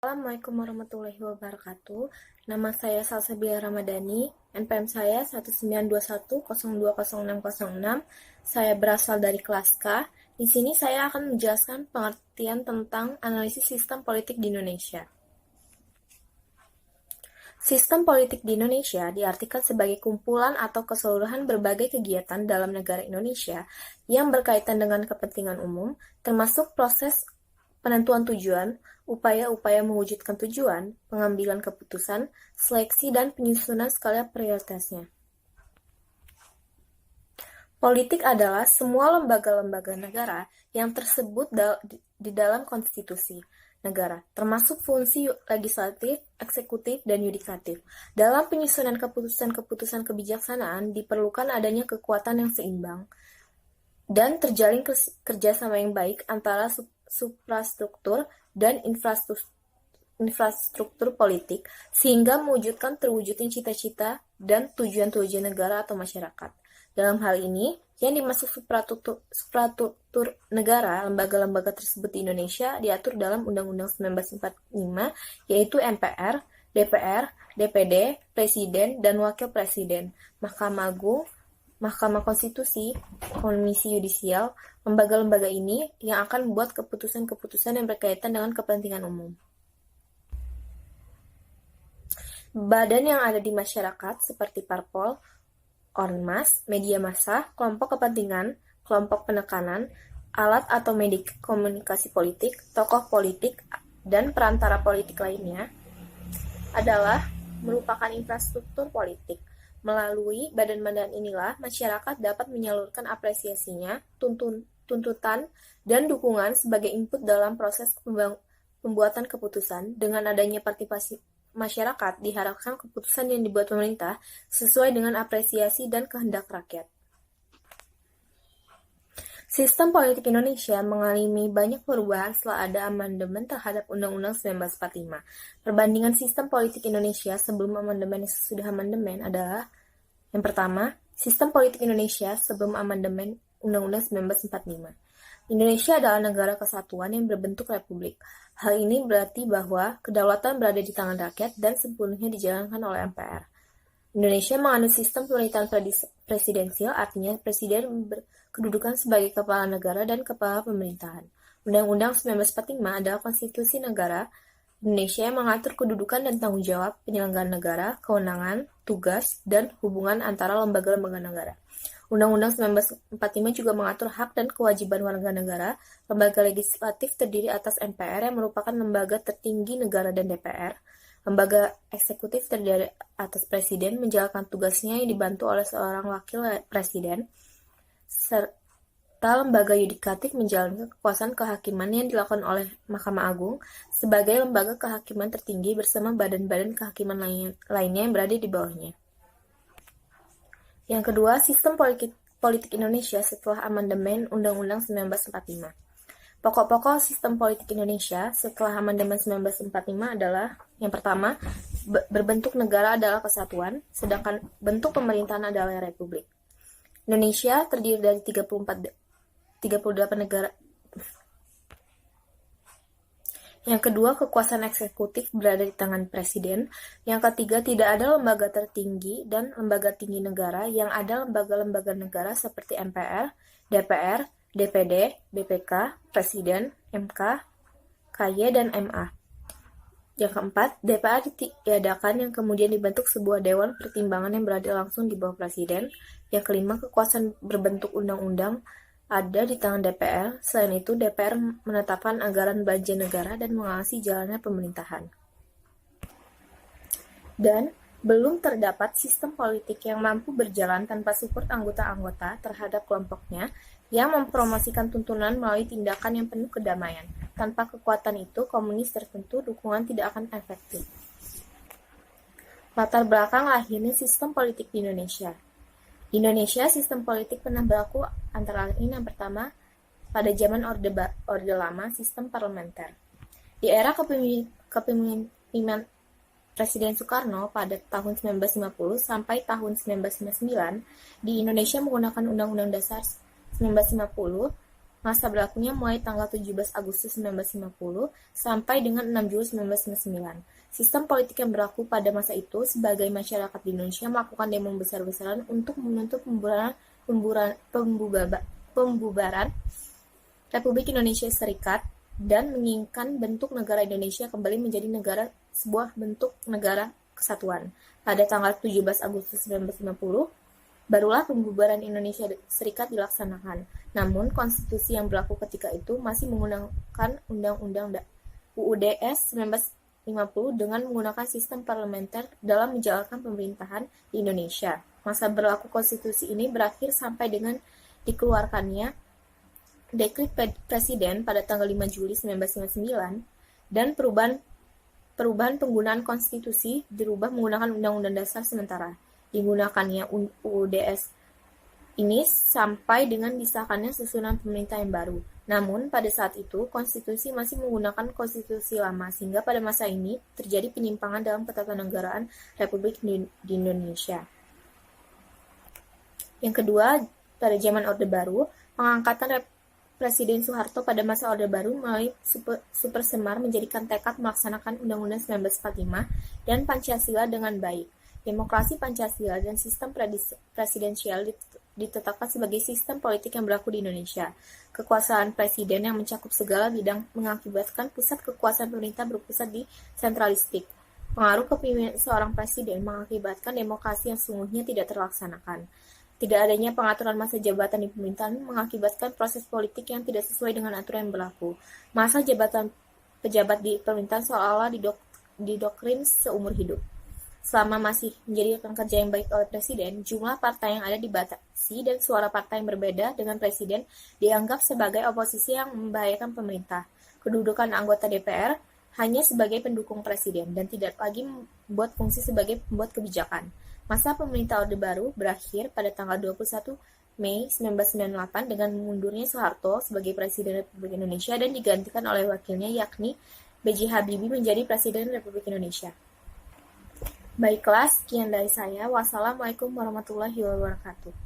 Assalamualaikum warahmatullahi wabarakatuh. Nama saya Salsabila Ramadhani, NPM saya 1921020606. Saya berasal dari kelas K. Di sini saya akan menjelaskan pengertian tentang analisis sistem politik di Indonesia. Sistem politik di Indonesia diartikan sebagai kumpulan atau keseluruhan berbagai kegiatan dalam negara Indonesia yang berkaitan dengan kepentingan umum, termasuk proses penentuan tujuan, upaya-upaya mewujudkan tujuan, pengambilan keputusan, seleksi, dan penyusunan skala prioritasnya. Politik adalah semua lembaga-lembaga negara yang tersebut di dalam konstitusi negara, termasuk fungsi legislatif, eksekutif, dan yudikatif. Dalam penyusunan keputusan-keputusan kebijaksanaan diperlukan adanya kekuatan yang seimbang dan terjalin kerjasama yang baik antara suprastruktur dan infrastruktur politik, sehingga mewujudkan terwujudnya cita-cita dan tujuan-tujuan negara atau masyarakat. Dalam hal ini, yang dimaksud suprastruktur negara, lembaga-lembaga tersebut di Indonesia diatur dalam Undang-Undang 1945, yaitu MPR, DPR, DPD, Presiden, dan Wakil Presiden, Mahkamah Agung, Mahkamah Konstitusi, Komisi Yudisial. Lembaga-lembaga ini yang akan membuat keputusan-keputusan yang berkaitan dengan kepentingan umum. Badan yang ada di masyarakat seperti parpol, ormas, media massa, kelompok kepentingan, kelompok penekanan, alat atau media komunikasi politik, tokoh politik, dan perantara politik lainnya adalah merupakan infrastruktur politik. Melalui badan-badan inilah, masyarakat dapat menyalurkan apresiasinya, tuntutan, dan dukungan sebagai input dalam proses pembuatan keputusan. Dengan adanya partisipasi masyarakat, diharapkan keputusan yang dibuat pemerintah sesuai dengan apresiasi dan kehendak rakyat. Sistem politik Indonesia mengalami banyak perubahan setelah ada amandemen terhadap Undang-Undang 1945. Perbandingan sistem politik Indonesia sebelum amandemen dan sesudah amandemen adalah: yang pertama, sistem politik Indonesia sebelum amandemen Undang-Undang 1945. Indonesia adalah negara kesatuan yang berbentuk republik. Hal ini berarti bahwa kedaulatan berada di tangan rakyat dan sepenuhnya dijalankan oleh MPR. Indonesia menganut sistem pemerintahan presidensial, artinya presiden berkedudukan sebagai kepala negara dan kepala pemerintahan. Undang-Undang 1945 adalah konstitusi negara Indonesia yang mengatur kedudukan dan tanggung jawab penyelenggaraan negara, kewenangan, tugas, dan hubungan antara lembaga-lembaga negara. Undang-Undang 1945 juga mengatur hak dan kewajiban warga negara. Lembaga legislatif terdiri atas MPR yang merupakan lembaga tertinggi negara dan DPR. Lembaga eksekutif terdiri atas presiden menjalankan tugasnya yang dibantu oleh seorang wakil presiden, serta lembaga yudikatif menjalankan kekuasaan kehakiman yang dilakukan oleh Mahkamah Agung sebagai lembaga kehakiman tertinggi bersama badan-badan kehakiman lainnya yang berada di bawahnya. Yang kedua, sistem politik Indonesia setelah amandemen Undang-Undang 1945. Pokok-pokok sistem politik Indonesia setelah amandemen 1945 adalah: yang pertama, berbentuk negara adalah kesatuan, sedangkan bentuk pemerintahan adalah republik. Indonesia terdiri dari 38 negara. Yang kedua, kekuasaan eksekutif berada di tangan presiden. Yang ketiga, tidak ada lembaga tertinggi dan lembaga tinggi negara. Yang ada lembaga-lembaga negara seperti MPR, DPR, DPD, BPK, Presiden, MK, KY, dan MA. Yang keempat, DPR ditiadakan yang kemudian dibentuk sebuah dewan pertimbangan yang berada langsung di bawah presiden. Yang kelima, kekuasaan berbentuk undang-undang ada di tangan DPR. Selain itu, DPR menetapkan anggaran belanja negara dan mengawasi jalannya pemerintahan. Dan belum terdapat sistem politik yang mampu berjalan tanpa support anggota-anggota terhadap kelompoknya yang mempromosikan tuntunan melalui tindakan yang penuh kedamaian. Tanpa kekuatan itu, komunis tertentu dukungan tidak akan efektif. Latar belakang lahirnya sistem politik di Indonesia. Di Indonesia, sistem politik pernah berlaku antara lain: yang pertama, pada zaman Orde Lama, sistem parlementer. Di era kepemimpinan Presiden Soekarno pada tahun 1950 sampai tahun 1959, di Indonesia menggunakan Undang-Undang Dasar 1950 Masa berlakunya mulai tanggal 17 Agustus 1950 sampai dengan 6 Juli 1999. Sistem politik yang berlaku pada masa itu sebagai masyarakat di Indonesia melakukan demo besar-besaran untuk menuntut pembubaran Republik Indonesia Serikat dan menginginkan bentuk negara Indonesia kembali menjadi sebuah bentuk negara kesatuan. Pada tanggal 17 Agustus 1950, barulah pembubaran Indonesia Serikat dilaksanakan. Namun, konstitusi yang berlaku ketika itu masih menggunakan Undang-Undang UUD-S 1950 dengan menggunakan sistem parlementer dalam menjalankan pemerintahan di Indonesia. Masa berlaku konstitusi ini berakhir sampai dengan dikeluarkannya Dekret Presiden pada tanggal 5 Juli 1999 dan perubahan penggunaan konstitusi dirubah menggunakan Undang-Undang Dasar sementara. Digunakannya UUD-S ini sampai dengan disahkannya susunan pemerintah yang baru. Namun, pada saat itu, konstitusi masih menggunakan konstitusi lama, sehingga pada masa ini terjadi penyimpangan dalam ketatanegaraan Republik di Indonesia. Yang kedua, pada zaman Orde Baru, pengangkatan Presiden Soeharto pada masa Orde Baru melalui Super Semar menjadikan tekad melaksanakan Undang-Undang 1945 dan Pancasila dengan baik. Demokrasi Pancasila dan sistem presidensial ditetapkan sebagai sistem politik yang berlaku di Indonesia. Kekuasaan presiden yang mencakup segala bidang mengakibatkan pusat kekuasaan pemerintah berpusat di sentralistik. Pengaruh kepemimpinan seorang presiden mengakibatkan demokrasi yang sesungguhnya tidak terlaksanakan. Tidak adanya pengaturan masa jabatan di pemerintahan mengakibatkan proses politik yang tidak sesuai dengan aturan yang berlaku. Masa jabatan pejabat di pemerintahan seolah-olah didoktrin seumur hidup. Selama masih menjadi rekan kerja yang baik oleh Presiden, jumlah partai yang ada dibatasi dan suara partai yang berbeda dengan Presiden dianggap sebagai oposisi yang membahayakan pemerintah. Kedudukan anggota DPR hanya sebagai pendukung Presiden dan tidak lagi membuat fungsi sebagai pembuat kebijakan. Masa pemerintah Orde Baru berakhir pada tanggal 21 Mei 1998 dengan mundurnya Soeharto sebagai Presiden Republik Indonesia dan digantikan oleh wakilnya yakni B.J. Habibie menjadi Presiden Republik Indonesia. Baiklah, sekian dari saya. Wassalamualaikum warahmatullahi wabarakatuh.